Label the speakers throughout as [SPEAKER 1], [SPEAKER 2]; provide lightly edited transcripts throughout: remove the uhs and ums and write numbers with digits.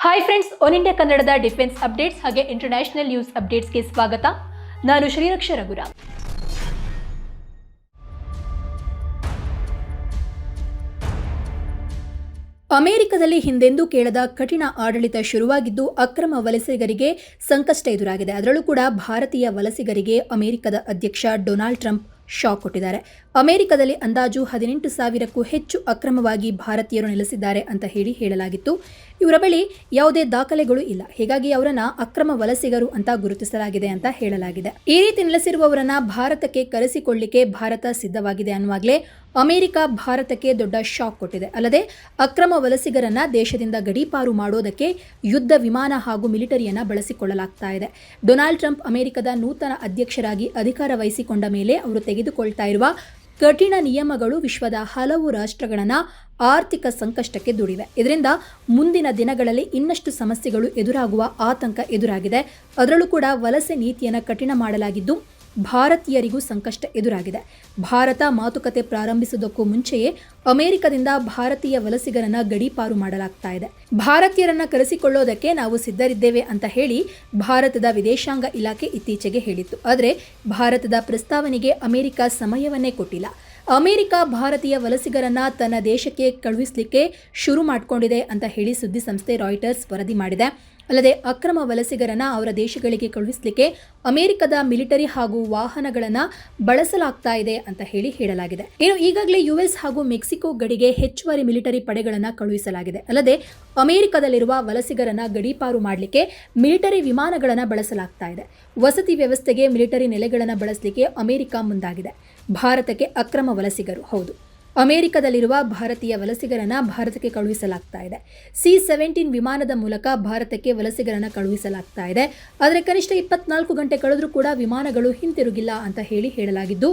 [SPEAKER 1] Hi friends, one India ಕನ್ನಡದ defence updates ಹಾಗೆ international news ಅಪ್ಡೇಟ್ಸ್ಗೆ ಸ್ವಾಗತ. ನಾನು ಶ್ರೀರಕ್ಷ ರಘುರಾಮ್. ಅಮೆರಿಕದಲ್ಲಿ ಹಿಂದೆಂದೂ ಕೇಳದ ಕಠಿಣ ಆಡಳಿತ ಶುರುವಾಗಿದ್ದು ಅಕ್ರಮ ವಲಸಿಗರಿಗೆ ಸಂಕಷ್ಟ ಎದುರಾಗಿದೆ. ಅದರಲ್ಲೂ ಕೂಡ ಭಾರತೀಯ ವಲಸಿಗರಿಗೆ ಅಮೆರಿಕದ ಅಧ್ಯಕ್ಷ ಡೊನಾಲ್ಡ್ ಟ್ರಂಪ್ ಶಾಕ್ ಕೊಟ್ಟಿದ್ದಾರೆ. ಅಮೆರಿಕದಲ್ಲಿ ಅಂದಾಜು 18,000ಕ್ಕೂ ಹೆಚ್ಚು ಅಕ್ರಮವಾಗಿ ಭಾರತೀಯರು ನೆಲೆಸಿದ್ದಾರೆ ಅಂತ ಹೇಳಲಾಗಿತ್ತು. ಇವರ ಬಳಿ ಯಾವುದೇ ದಾಖಲೆಗಳು ಇಲ್ಲ, ಹೀಗಾಗಿ ಅವರನ್ನ ಅಕ್ರಮ ವಲಸಿಗರು ಅಂತ ಗುರುತಿಸಲಾಗಿದೆ ಅಂತ ಹೇಳಲಾಗಿದೆ. ಈ ರೀತಿ ನೆಲೆಸಿರುವವರನ್ನ ಭಾರತಕ್ಕೆ ಕರೆಸಿಕೊಳ್ಳಿಕ್ಕೆ ಭಾರತ ಸಿದ್ಧವಾಗಿದೆ ಅನ್ನುವಾಗಲೇ ಅಮೆರಿಕ ಭಾರತಕ್ಕೆ ದೊಡ್ಡ ಶಾಕ್ ಕೊಟ್ಟಿದೆ. ಅಲ್ಲದೆ ಅಕ್ರಮ ವಲಸಿಗರನ್ನ ದೇಶದಿಂದ ಗಡೀಪಾರು ಮಾಡೋದಕ್ಕೆ ಯುದ್ಧ ವಿಮಾನ ಹಾಗೂ ಮಿಲಿಟರಿಯನ್ನ ಬಳಸಿಕೊಳ್ಳಲಾಗ್ತಾ ಇದೆ. ಡೊನಾಲ್ಡ್ ಟ್ರಂಪ್ ಅಮೆರಿಕದ ನೂತನ ಅಧ್ಯಕ್ಷರಾಗಿ ಅಧಿಕಾರ ವಹಿಸಿಕೊಂಡ ಮೇಲೆ ಅವರು ತೆಗೆದುಕೊಳ್ತಾ ಇರುವ ಕಠಿಣ ನಿಯಮಗಳು ವಿಶ್ವದ ಹಲವು ರಾಷ್ಟ್ರಗಳನ್ನ ಆರ್ಥಿಕ ಸಂಕಷ್ಟಕ್ಕೆ ದೂಡಿವೆ. ಇದರಿಂದ ಮುಂದಿನ ದಿನಗಳಲ್ಲಿ ಇನ್ನಷ್ಟು ಸಮಸ್ಯೆಗಳು ಎದುರಾಗುವ ಆತಂಕ ಎದುರಾಗಿದೆ. ಅದರಲ್ಲೂ ಕೂಡ ವಲಸೆ ನೀತಿಯನ್ನು ಕಠಿಣ ಮಾಡಲಾಗಿದ್ದು ಭಾರತೀಯರಿಗೂ ಸಂಕಷ್ಟ ಎದುರಾಗಿದೆ. ಭಾರತ ಮಾತುಕತೆ ಪ್ರಾರಂಭಿಸುವುದಕ್ಕೂ ಮುಂಚೆಯೇ ಅಮೆರಿಕದಿಂದ ಭಾರತೀಯ ವಲಸಿಗರನ್ನ ಗಡೀಪಾರು ಮಾಡಲಾಗ್ತಾ ಇದೆ. ಭಾರತೀಯರನ್ನ ಕರೆಸಿಕೊಳ್ಳೋದಕ್ಕೆ ನಾವು ಸಿದ್ಧರಿದ್ದೇವೆ ಅಂತ ಹೇಳಿ ಭಾರತದ ವಿದೇಶಾಂಗ ಇಲಾಖೆ ಇತ್ತೀಚೆಗೆ ಹೇಳಿತ್ತು. ಆದರೆ ಭಾರತದ ಪ್ರಸ್ತಾವನೆಗೆ ಅಮೆರಿಕ ಸಮಯವನ್ನೇ ಕೊಟ್ಟಿಲ್ಲ. ಅಮೆರಿಕ ಭಾರತೀಯ ವಲಸಿಗರನ್ನ ತನ್ನ ದೇಶಕ್ಕೆ ಕಳುಹಿಸಲಿಕ್ಕೆ ಶುರು ಮಾಡಿಕೊಂಡಿದೆ ಅಂತ ಹೇಳಿ ಸುದ್ದಿ ಸಂಸ್ಥೆ ರಾಯ್ಟರ್ಸ್ ವರದಿ ಮಾಡಿದೆ. ಅಲ್ಲದೆ ಅಕ್ರಮ ವಲಸಿಗರನ್ನ ಅವರ ದೇಶಗಳಿಗೆ ಕಳುಹಿಸಲಿಕ್ಕೆ ಅಮೆರಿಕದ ಮಿಲಿಟರಿ ಹಾಗೂ ವಾಹನಗಳನ್ನು ಬಳಸಲಾಗ್ತಾ ಇದೆ ಅಂತ ಹೇಳಲಾಗಿದೆ. ಇನ್ನು ಈಗಾಗಲೇ ಯುಎಸ್ ಹಾಗೂ ಮೆಕ್ಸಿಕೋ ಗಡಿಗೆ ಹೆಚ್ಚುವರಿ ಮಿಲಿಟರಿ ಪಡೆಗಳನ್ನು ಕಳುಹಿಸಲಾಗಿದೆ. ಅಲ್ಲದೆ ಅಮೆರಿಕದಲ್ಲಿರುವ ವಲಸಿಗರನ್ನ ಗಡೀಪಾರು ಮಾಡಲಿಕ್ಕೆ ಮಿಲಿಟರಿ ವಿಮಾನಗಳನ್ನು ಬಳಸಲಾಗ್ತಾ ಇದೆ. ವಸತಿ ವ್ಯವಸ್ಥೆಗೆ ಮಿಲಿಟರಿ ನೆಲೆಗಳನ್ನು ಬಳಸಲಿಕ್ಕೆ ಅಮೆರಿಕ ಮುಂದಾಗಿದೆ. ಭಾರತಕ್ಕೆ ಅಕ್ರಮ ವಲಸಿಗರು, ಹೌದು, ಅಮೆರಿಕದಲ್ಲಿರುವ ಭಾರತೀಯ ವಲಸಿಗರನ್ನ ಭಾರತಕ್ಕೆ ಕಳುಹಿಸಲಾಗ್ತಾ ಇದೆ. C-17 ವಿಮಾನದ ಮೂಲಕ ಭಾರತಕ್ಕೆ ವಲಸಿಗರನ್ನ ಕಳುಹಿಸಲಾಗ್ತಾ ಇದೆ. ಆದರೆ ಕನಿಷ್ಠ 24 ಗಂಟೆ ಕಳೆದರೂ ಕೂಡ ವಿಮಾನಗಳು ಹಿಂತಿರುಗಿಲ್ಲ ಅಂತ ಹೇಳಲಾಗಿದ್ದು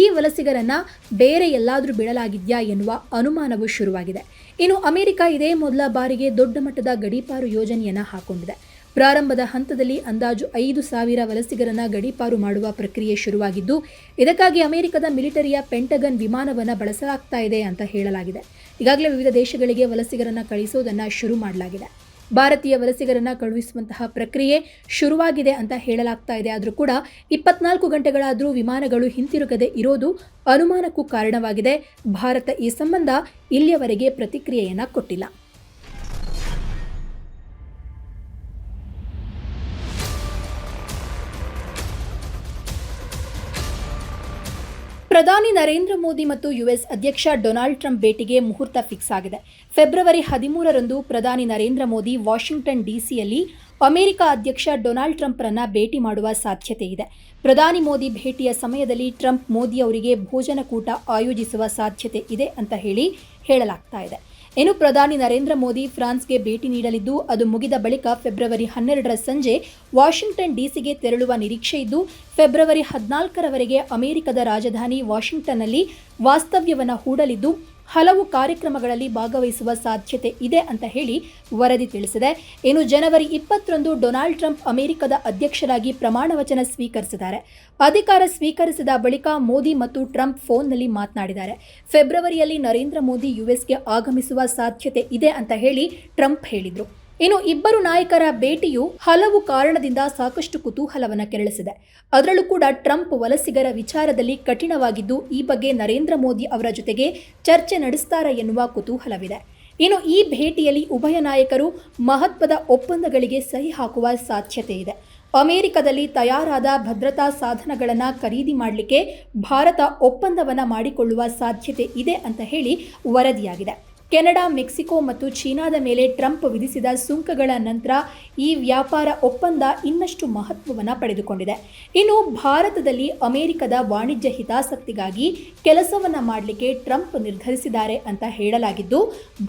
[SPEAKER 1] ಈ ವಲಸಿಗರನ್ನ ಬೇರೆ ಎಲ್ಲಾದರೂ ಬಿಡಲಾಗಿದ್ಯಾ ಎನ್ನುವ ಅನುಮಾನವೂ ಶುರುವಾಗಿದೆ. ಇನ್ನು ಅಮೆರಿಕ ಇದೇ ಮೊದಲ ಬಾರಿಗೆ ದೊಡ್ಡ ಮಟ್ಟದ ಗಡೀಪಾರು ಯೋಜನೆಯನ್ನು ಹಾಕೊಂಡಿದೆ. ಪ್ರಾರಂಭದ ಹಂತದಲ್ಲಿ ಅಂದಾಜು 5,000 ವಲಸಿಗರನ್ನ ಗಡೀಪಾರು ಮಾಡುವ ಪ್ರಕ್ರಿಯೆ ಶುರುವಾಗಿದ್ದು ಇದಕ್ಕಾಗಿ ಅಮೆರಿಕದ ಮಿಲಿಟರಿಯ ಪೆಂಟಗನ್ ವಿಮಾನವನ್ನು ಬಳಸಲಾಗ್ತಾ ಇದೆ ಅಂತ ಹೇಳಲಾಗಿದೆ. ಈಗಾಗಲೇ ವಿವಿಧ ದೇಶಗಳಿಗೆ ವಲಸಿಗರನ್ನ ಕಳಿಸೋದನ್ನು ಶುರು ಮಾಡಲಾಗಿದೆ. ಭಾರತೀಯ ವಲಸಿಗರನ್ನ ಕಳುಹಿಸುವಂತಹ ಪ್ರಕ್ರಿಯೆ ಶುರುವಾಗಿದೆ ಅಂತ ಹೇಳಲಾಗ್ತಾ ಇದೆ. ಆದರೂ ಕೂಡ 24 ಗಂಟೆಗಳಾದರೂ ವಿಮಾನಗಳು ಹಿಂತಿರುಗದೆ ಇರೋದು ಅನುಮಾನಕ್ಕೂ ಕಾರಣವಾಗಿದೆ. ಭಾರತ ಈ ಸಂಬಂಧ ಇಲ್ಲಿಯವರೆಗೆ ಪ್ರತಿಕ್ರಿಯೆಯನ್ನು ಕೊಟ್ಟಿಲ್ಲ. ಪ್ರಧಾನಿ ನರೇಂದ್ರ ಮೋದಿ ಮತ್ತು ಯುಎಸ್ ಅಧ್ಯಕ್ಷ ಡೊನಾಲ್ಡ್ ಟ್ರಂಪ್ ಭೇಟಿಗೆ ಮುಹೂರ್ತ ಫಿಕ್ಸ್ ಆಗಿದೆ. ಫೆಬ್ರವರಿ 13ರಂದು ಪ್ರಧಾನಿ ನರೇಂದ್ರ ಮೋದಿ ವಾಷಿಂಗ್ಟನ್ ಡಿಸಿಯಲ್ಲಿ ಅಮೆರಿಕ ಅಧ್ಯಕ್ಷ ಡೊನಾಲ್ಡ್ ಟ್ರಂಪ್ರನ್ನ ಭೇಟಿ ಮಾಡುವ ಸಾಧ್ಯತೆ ಇದೆ. ಪ್ರಧಾನಿ ಮೋದಿ ಭೇಟಿಯ ಸಮಯದಲ್ಲಿ ಟ್ರಂಪ್ ಮೋದಿ ಅವರಿಗೆ ಭೋಜನ ಕೂಟ ಆಯೋಜಿಸುವ ಸಾಧ್ಯತೆ ಇದೆ ಅಂತ ಹೇಳಲಾಗ್ತಾ ಇದೆ. ಇನ್ನು ಪ್ರಧಾನಿ ನರೇಂದ್ರ ಮೋದಿ ಫ್ರಾನ್ಸ್ಗೆ ಭೇಟಿ ನೀಡಲಿದ್ದು ಅದು ಮುಗಿದ ಬಳಿಕ ಫೆಬ್ರವರಿ 12ರ ಸಂಜೆ ವಾಷಿಂಗ್ಟನ್ ಡಿಸಿಗೆ ತೆರಳುವ ನಿರೀಕ್ಷೆ ಇದ್ದು ಫೆಬ್ರವರಿ 14ರವರೆಗೆ ಅಮೆರಿಕದ ರಾಜಧಾನಿ ವಾಷಿಂಗ್ಟನ್ನಲ್ಲಿ ವಾಸ್ತವ್ಯವನ್ನು ಹೂಡಲಿದ್ದು ಹಲವು ಕಾರ್ಯಕ್ರಮಗಳಲ್ಲಿ ಭಾಗವಹಿಸುವ ಸಾಧ್ಯತೆ ಇದೆ ಅಂತ ವರದಿ ತಿಳಿಸಿದೆ. ಇನ್ನು ಜನವರಿ 20ರಂದು ಡೊನಾಲ್ಡ್ ಟ್ರಂಪ್ ಅಮೆರಿಕದ ಅಧ್ಯಕ್ಷರಾಗಿ ಪ್ರಮಾಣ ವಚನ ಸ್ವೀಕರಿಸಿದ್ದಾರೆ. ಅಧಿಕಾರ ಸ್ವೀಕರಿಸಿದ ಬಳಿಕ ಮೋದಿ ಮತ್ತು ಟ್ರಂಪ್ ಫೋನ್ನಲ್ಲಿ ಮಾತನಾಡಿದ್ದಾರೆ. ಫೆಬ್ರವರಿಯಲ್ಲಿ ನರೇಂದ್ರ ಮೋದಿ ಯುಎಸ್ಗೆ ಆಗಮಿಸುವ ಸಾಧ್ಯತೆ ಇದೆ ಅಂತ ಟ್ರಂಪ್ ಹೇಳಿದರು. ಇನ್ನು ಇಬ್ಬರು ನಾಯಕರ ಭೇಟಿಯು ಹಲವು ಕಾರಣದಿಂದ ಸಾಕಷ್ಟು ಕುತೂಹಲವನ್ನು ಕೆರಳಿಸಿದೆ. ಅದರಲ್ಲೂ ಕೂಡ ಟ್ರಂಪ್ ವಲಸಿಗರ ವಿಚಾರದಲ್ಲಿ ಕಠಿಣವಾಗಿದ್ದು ಈ ಬಗ್ಗೆ ನರೇಂದ್ರ ಮೋದಿ ಅವರ ಜೊತೆಗೆ ಚರ್ಚೆ ನಡೆಸುತ್ತಾರೆ ಎನ್ನುವ ಕುತೂಹಲವಿದೆ. ಇನ್ನು ಈ ಭೇಟಿಯಲ್ಲಿ ಉಭಯ ನಾಯಕರು ಮಹತ್ವದ ಒಪ್ಪಂದಗಳಿಗೆ ಸಹಿ ಹಾಕುವ ಸಾಧ್ಯತೆ ಇದೆ. ಅಮೆರಿಕದಲ್ಲಿ ತಯಾರಾದ ಭದ್ರತಾ ಸಾಧನಗಳನ್ನು ಖರೀದಿ ಮಾಡಲಿಕ್ಕೆ ಭಾರತ ಒಪ್ಪಂದವನ್ನು ಮಾಡಿಕೊಳ್ಳುವ ಸಾಧ್ಯತೆ ಇದೆ ಅಂತ ವರದಿಯಾಗಿದೆ. ಕೆನಡಾ, ಮೆಕ್ಸಿಕೋ ಮತ್ತು ಚೀನಾದ ಮೇಲೆ ಟ್ರಂಪ್ ವಿಧಿಸಿದ ಸುಂಕಗಳ ನಂತರ ಈ ವ್ಯಾಪಾರ ಒಪ್ಪಂದ ಇನ್ನಷ್ಟು ಮಹತ್ವವನ್ನು ಪಡೆದುಕೊಂಡಿದೆ. ಇನ್ನು ಭಾರತದಲ್ಲಿ ಅಮೆರಿಕದ ವಾಣಿಜ್ಯ ಹಿತಾಸಕ್ತಿಗಾಗಿ ಕೆಲಸವನ್ನು ಮಾಡಲಿಕ್ಕೆ ಟ್ರಂಪ್ ನಿರ್ಧರಿಸಿದ್ದಾರೆ ಅಂತ ಹೇಳಲಾಗಿದ್ದು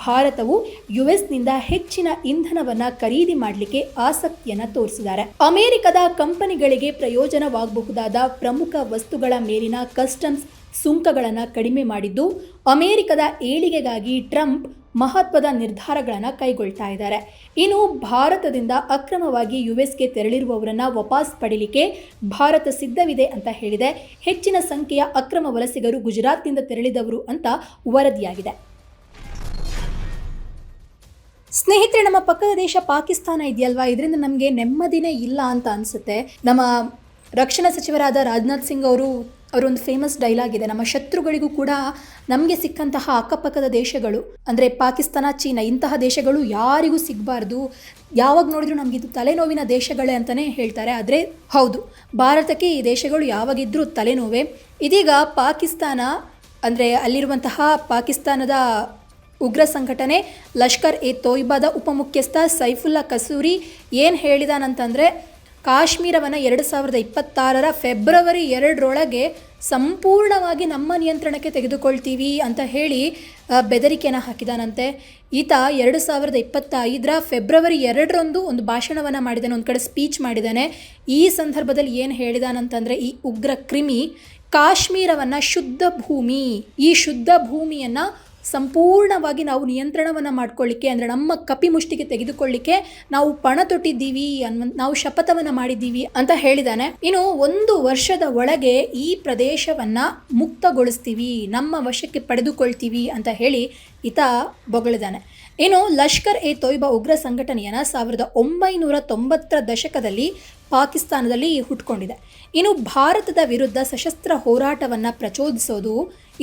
[SPEAKER 1] ಭಾರತವು ಯುಎಸ್ನಿಂದ ಹೆಚ್ಚಿನ ಇಂಧನವನ್ನು ಖರೀದಿ ಮಾಡಲಿಕ್ಕೆ ಆಸಕ್ತಿಯನ್ನು ತೋರಿಸಿದ್ದಾರೆ. ಅಮೆರಿಕದ ಕಂಪನಿಗಳಿಗೆ ಪ್ರಯೋಜನವಾಗಬಹುದಾದ ಪ್ರಮುಖ ವಸ್ತುಗಳ ಮೇಲಿನ ಕಸ್ಟಮ್ಸ್ ಸುಂಕಗಳನ್ನು ಕಡಿಮೆ ಮಾಡಿದ್ದು ಅಮೆರಿಕದ ಏಳಿಗೆಗಾಗಿ ಟ್ರಂಪ್ ಮಹತ್ವದ ನಿರ್ಧಾರಗಳನ್ನು ಕೈಗೊಳ್ತಾ ಇದ್ದಾರೆ. ಇನ್ನು ಭಾರತದಿಂದ ಅಕ್ರಮವಾಗಿ ಯುಎಸ್ಗೆ ತೆರಳಿರುವವರನ್ನ ವಾಪಸ್ ಪಡೆಯಲಿಕ್ಕೆ ಭಾರತ ಸಿದ್ಧವಿದೆ ಅಂತ ಹೇಳಿದೆ. ಹೆಚ್ಚಿನ ಸಂಖ್ಯೆಯ ಅಕ್ರಮ ವಲಸಿಗರು ಗುಜರಾತ್ನಿಂದ ತೆರಳಿದವರು ಅಂತ ವರದಿಯಾಗಿದೆ. ಸ್ನೇಹಿತರೆ, ನಮ್ಮ ಪಕ್ಕದ ದೇಶ ಪಾಕಿಸ್ತಾನ ಇದೆಯಲ್ವಾ, ಇದರಿಂದ ನಮಗೆ ನೆಮ್ಮದಿನೇ ಇಲ್ಲ ಅಂತ ಅನಿಸುತ್ತೆ. ನಮ್ಮ ರಕ್ಷಣಾ ಸಚಿವರಾದ ರಾಜನಾಥ್ ಸಿಂಗ್ ಅವರೊಂದು ಫೇಮಸ್ ಡೈಲಾಗ್ ಇದೆ, ನಮ್ಮ ಶತ್ರುಗಳಿಗೂ ಕೂಡ ನಮಗೆ ಸಿಕ್ಕಂತಹ ಅಕ್ಕಪಕ್ಕದ ದೇಶಗಳು ಅಂದರೆ ಪಾಕಿಸ್ತಾನ, ಚೀನಾ ಇಂತಹ ದೇಶಗಳು ಯಾರಿಗೂ ಸಿಗಬಾರ್ದು, ಯಾವಾಗ ನೋಡಿದ್ರು ನಮಗಿದು ತಲೆನೋವಿನ ದೇಶಗಳೇ ಅಂತಲೇ ಹೇಳ್ತಾರೆ. ಆದರೆ ಹೌದು, ಭಾರತಕ್ಕೆ ಈ ದೇಶಗಳು ಯಾವಾಗಿದ್ದರೂ ತಲೆನೋವೇ. ಇದೀಗ ಪಾಕಿಸ್ತಾನ ಅಂದರೆ ಅಲ್ಲಿರುವಂತಹ ಪಾಕಿಸ್ತಾನದ ಉಗ್ರ ಸಂಘಟನೆ ಲಷ್ಕರ್ ಎ ತೊಯ್ಬಾದ ಉಪಮುಖ್ಯಸ್ಥ ಸೈಫುಲ್ಲಾ ಕಸೂರಿ ಏನು ಹೇಳಿದಾನಂತಂದರೆ, ಕಾಶ್ಮೀರವನ್ನು 2026 ಫೆಬ್ರವರಿ 2 ಸಂಪೂರ್ಣವಾಗಿ ನಮ್ಮ ನಿಯಂತ್ರಣಕ್ಕೆ ತೆಗೆದುಕೊಳ್ತೀವಿ ಅಂತ ಹೇಳಿ ಬೆದರಿಕೆಯನ್ನು ಹಾಕಿದಾನಂತೆ. ಈತ 2025 ಫೆಬ್ರವರಿ 2 ಒಂದು ಭಾಷಣವನ್ನು ಮಾಡಿದ್ದಾನೆ, ಒಂದು ಕಡೆ ಸ್ಪೀಚ್ ಮಾಡಿದ್ದಾನೆ. ಈ ಸಂದರ್ಭದಲ್ಲಿ ಏನು ಹೇಳಿದಾನಂತಂದರೆ, ಈ ಉಗ್ರ ಕ್ರಿಮಿ ಕಾಶ್ಮೀರವನ್ನು ಈ ಶುದ್ಧ ಭೂಮಿಯನ್ನು ಸಂಪೂರ್ಣವಾಗಿ ನಾವು ನಿಯಂತ್ರಣವನ್ನು ಮಾಡ್ಕೊಳ್ಳಿಕ್ಕೆ ಅಂದರೆ ನಮ್ಮ ಕಪಿಮುಷ್ಟಿಗೆ ತೆಗೆದುಕೊಳ್ಳಿಕ್ಕೆ ನಾವು ಪಣ ತೊಟ್ಟಿದ್ದೀವಿ ನಾವು ಶಪಥವನ್ನು ಮಾಡಿದ್ದೀವಿ ಅಂತ ಹೇಳಿದ್ದಾನೆ. ಇನ್ನು 1 ವರ್ಷದ ಒಳಗೆ ಈ ಪ್ರದೇಶವನ್ನು ಮುಕ್ತಗೊಳಿಸ್ತೀವಿ, ನಮ್ಮ ವಶಕ್ಕೆ ಪಡೆದುಕೊಳ್ತೀವಿ ಅಂತ ಹೇಳಿ ಈತ ಬೊಗಳಿದ್ದಾನೆ. ಇನ್ನು ಲಷ್ಕರ್ ಎ ತೊಯ್ಬಾ ಉಗ್ರ ಸಂಘಟನೆಯನ್ನು 1990 ದಶಕದಲ್ಲಿ ಪಾಕಿಸ್ತಾನದಲ್ಲಿ ಹುಟ್ಕೊಂಡಿದೆ. ಇನ್ನು ಭಾರತದ ವಿರುದ್ಧ ಸಶಸ್ತ್ರ ಹೋರಾಟವನ್ನು ಪ್ರಚೋದಿಸೋದು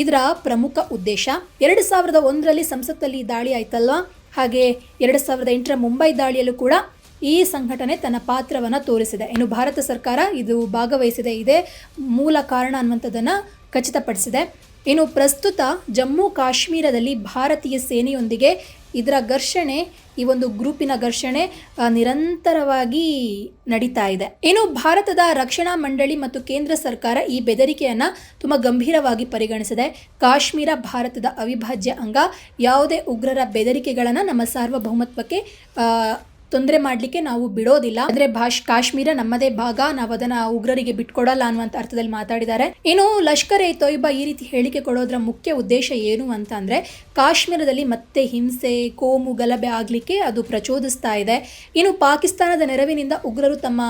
[SPEAKER 1] ಇದರ ಪ್ರಮುಖ ಉದ್ದೇಶ. 2001 ಸಂಸತ್ತಲ್ಲಿ ದಾಳಿ ಆಯ್ತಲ್ವಾ, ಹಾಗೆ 2008 ಮುಂಬೈ ದಾಳಿಯಲ್ಲೂ ಕೂಡ ಈ ಸಂಘಟನೆ ತನ್ನ ಪಾತ್ರವನ್ನು ತೋರಿಸಿದೆ. ಇನ್ನು ಭಾರತ ಸರ್ಕಾರ ಇದು ಭಾಗವಹಿಸಿದೆ, ಇದೇ ಮೂಲ ಕಾರಣ ಅನ್ನುವಂಥದ್ದನ್ನು ಖಚಿತಪಡಿಸಿದೆ. ಇನ್ನು ಪ್ರಸ್ತುತ ಜಮ್ಮು ಕಾಶ್ಮೀರದಲ್ಲಿ ಭಾರತೀಯ ಸೇನೆಯೊಂದಿಗೆ ಇದರ ಘರ್ಷಣೆ, ಈ ಒಂದು ಗ್ರೂಪಿನ ಘರ್ಷಣೆ ನಿರಂತರವಾಗಿ ನಡೀತಾ ಇದೆ. ಇನ್ನು ಭಾರತದ ರಕ್ಷಣಾ ಮಂಡಳಿ ಮತ್ತು ಕೇಂದ್ರ ಸರ್ಕಾರ ಈ ಬೆದರಿಕೆಯನ್ನು ತುಂಬ ಗಂಭೀರವಾಗಿ ಪರಿಗಣಿಸಿದೆ. ಕಾಶ್ಮೀರ ಭಾರತದ ಅವಿಭಾಜ್ಯ ಅಂಗ, ಯಾವುದೇ ಉಗ್ರರ ಬೆದರಿಕೆಗಳನ್ನು ನಮ್ಮ ಸಾರ್ವಭೌಮತ್ವಕ್ಕೆ ತೊಂದರೆ ಮಾಡಲಿಕ್ಕೆ ನಾವು ಬಿಡೋದಿಲ್ಲ. ಅಂದರೆ ಕಾಶ್ಮೀರ ನಮ್ಮದೇ ಭಾಗ, ನಾವು ಅದನ್ನು ಉಗ್ರರಿಗೆ ಬಿಟ್ಕೊಡಲ್ಲ ಅನ್ನುವಂಥ ಅರ್ಥದಲ್ಲಿ ಮಾತಾಡಿದ್ದಾರೆ. ಇನ್ನು ಲಷ್ಕರ್ ಎ ತೊಯ್ಬಾ ಈ ರೀತಿ ಹೇಳಿಕೆ ಕೊಡೋದ್ರ ಮುಖ್ಯ ಉದ್ದೇಶ ಏನು ಅಂತ ಅಂದರೆ, ಕಾಶ್ಮೀರದಲ್ಲಿ ಮತ್ತೆ ಹಿಂಸೆ, ಕೋಮು ಗಲಭೆ ಆಗಲಿಕ್ಕೆ ಅದು ಪ್ರಚೋದಿಸ್ತಾ ಇದೆ. ಇನ್ನು ಪಾಕಿಸ್ತಾನದ ನೆರವಿನಿಂದ ಉಗ್ರರು ತಮ್ಮ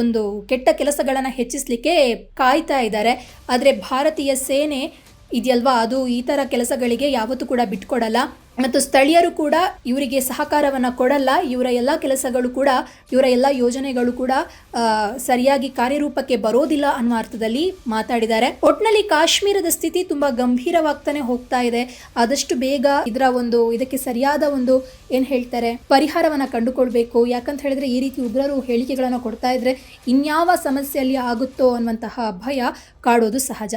[SPEAKER 1] ಒಂದು ಕೆಟ್ಟ ಕೆಲಸಗಳನ್ನು ಹೆಚ್ಚಿಸಲಿಕ್ಕೆ ಕಾಯ್ತಾ ಇದ್ದಾರೆ. ಆದರೆ ಭಾರತೀಯ ಸೇನೆ ಇದೆಯಲ್ವಾ, ಅದು ಈ ಥರ ಕೆಲಸಗಳಿಗೆ ಯಾವತ್ತೂ ಕೂಡ ಬಿಟ್ಕೊಡಲ್ಲ ಮತ್ತು ಸ್ಥಳೀಯರು ಕೂಡ ಇವರಿಗೆ ಸಹಕಾರವನ್ನು ಕೊಡಲ್ಲ. ಇವರ ಎಲ್ಲ ಕೆಲಸಗಳು ಕೂಡ, ಇವರ ಎಲ್ಲ ಯೋಜನೆಗಳು ಕೂಡ ಸರಿಯಾಗಿ ಕಾರ್ಯರೂಪಕ್ಕೆ ಬರೋದಿಲ್ಲ ಅನ್ನೋ ಅರ್ಥದಲ್ಲಿ ಮಾತಾಡಿದ್ದಾರೆ. ಒಟ್ಟಿನಲ್ಲಿ ಕಾಶ್ಮೀರದ ಸ್ಥಿತಿ ತುಂಬ ಗಂಭೀರವಾಗ್ತಾನೆ ಹೋಗ್ತಾ ಇದೆ. ಆದಷ್ಟು ಬೇಗ ಇದಕ್ಕೆ ಸರಿಯಾದ ಒಂದು ಏನು ಹೇಳ್ತಾರೆ ಪರಿಹಾರವನ್ನು ಕಂಡುಕೊಳ್ಬೇಕು. ಯಾಕಂತ ಹೇಳಿದ್ರೆ ಈ ರೀತಿ ಉಗ್ರರು ಹೇಳಿಕೆಗಳನ್ನು ಕೊಡ್ತಾ ಇದ್ರೆ ಇನ್ಯಾವ ಸಮಸ್ಯೆಯಲ್ಲಿ ಆಗುತ್ತೋ ಅನ್ನುವಂತಹ ಭಯ ಕಾಡೋದು ಸಹಜ.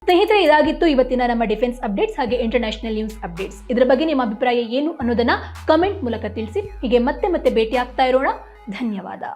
[SPEAKER 1] ಸ್ನೇಹಿತರೆ, ಇದಾಗಿತ್ತು ಇವತ್ತಿನ ನಮ್ಮ ಡಿಫೆನ್ಸ್ ಅಪ್ಡೇಟ್ಸ್ ಹಾಗೆ ಇಂಟರ್ನ್ಯಾಷನಲ್ ನ್ಯೂಸ್ ಅಪ್ಡೇಟ್ಸ್. ಇದರ ಬಗ್ಗೆ ನಿಮ್ಮ ಅಭಿಪ್ರಾಯ ಏನು ಅನ್ನೋದನ್ನ ಕಮೆಂಟ್ ಮೂಲಕ ತಿಳಿಸಿ. ಹೀಗೆ ಮತ್ತೆ ಭೇಟಿ ಆಗ್ತಾ ಇರೋಣ. ಧನ್ಯವಾದ.